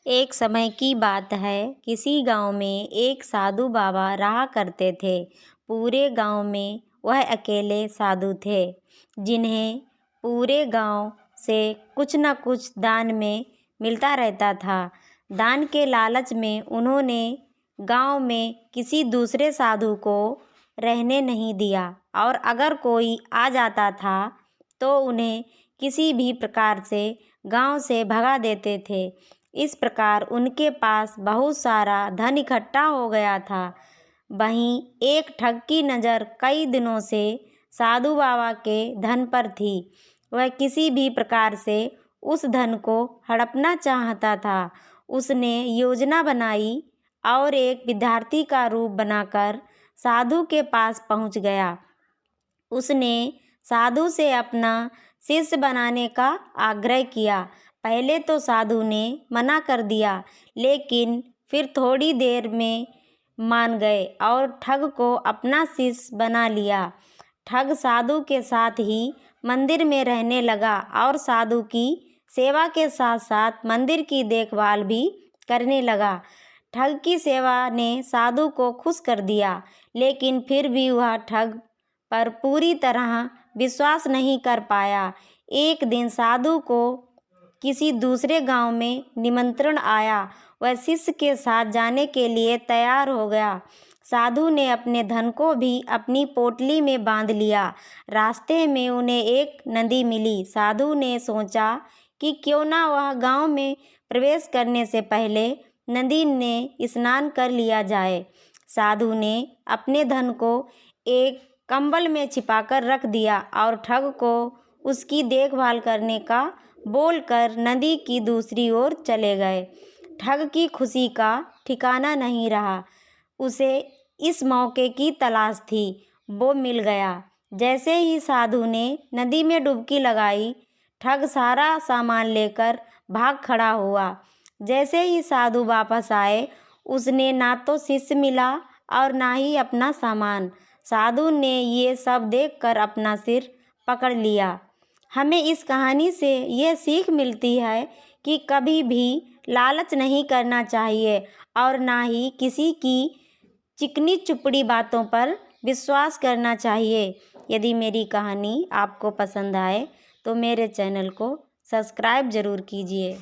एक समय की बात है, किसी गांव में एक साधु बाबा रहा करते थे। पूरे गांव में वह अकेले साधु थे, जिन्हें पूरे गांव से कुछ न कुछ दान में मिलता रहता था। दान के लालच में उन्होंने गांव में किसी दूसरे साधु को रहने नहीं दिया, और अगर कोई आ जाता था तो उन्हें किसी भी प्रकार से गांव से भगा देते थे। इस प्रकार उनके पास बहुत सारा धन इकट्ठा हो गया था। वहीं एक ठग की नज़र कई दिनों से साधु बाबा के धन पर थी। वह किसी भी प्रकार से उस धन को हड़पना चाहता था। उसने योजना बनाई और एक विद्यार्थी का रूप बनाकर साधु के पास पहुंच गया। उसने साधु से अपना शिष्य बनाने का आग्रह किया। पहले तो साधु ने मना कर दिया, लेकिन फिर थोड़ी देर में मान गए और ठग को अपना शिष्य बना लिया। ठग साधु के साथ ही मंदिर में रहने लगा और साधु की सेवा के साथ साथ मंदिर की देखभाल भी करने लगा। ठग की सेवा ने साधु को खुश कर दिया, लेकिन फिर भी वह ठग पर पूरी तरह विश्वास नहीं कर पाया। एक दिन साधु को किसी दूसरे गांव में निमंत्रण आया। वह शिष्य के साथ जाने के लिए तैयार हो गया। साधु ने अपने धन को भी अपनी पोटली में बांध लिया। रास्ते में उन्हें एक नदी मिली। साधु ने सोचा कि क्यों ना वह गांव में प्रवेश करने से पहले नदी में स्नान कर लिया जाए। साधु ने अपने धन को एक कंबल में छिपाकर रख दिया और ठग को उसकी देखभाल करने का बोलकर नदी की दूसरी ओर चले गए। ठग की खुशी का ठिकाना नहीं रहा। उसे इस मौके की तलाश थी, वो मिल गया। जैसे ही साधु ने नदी में डुबकी लगाई, ठग सारा सामान लेकर भाग खड़ा हुआ। जैसे ही साधु वापस आए, उसने ना तो शिष्य मिला और ना ही अपना सामान। साधु ने ये सब देखकर अपना सिर पकड़ लिया। हमें इस कहानी से यह सीख मिलती है कि कभी भी लालच नहीं करना चाहिए और ना ही किसी की चिकनी चुपड़ी बातों पर विश्वास करना चाहिए। यदि मेरी कहानी आपको पसंद आए तो मेरे चैनल को सब्सक्राइब ज़रूर कीजिए।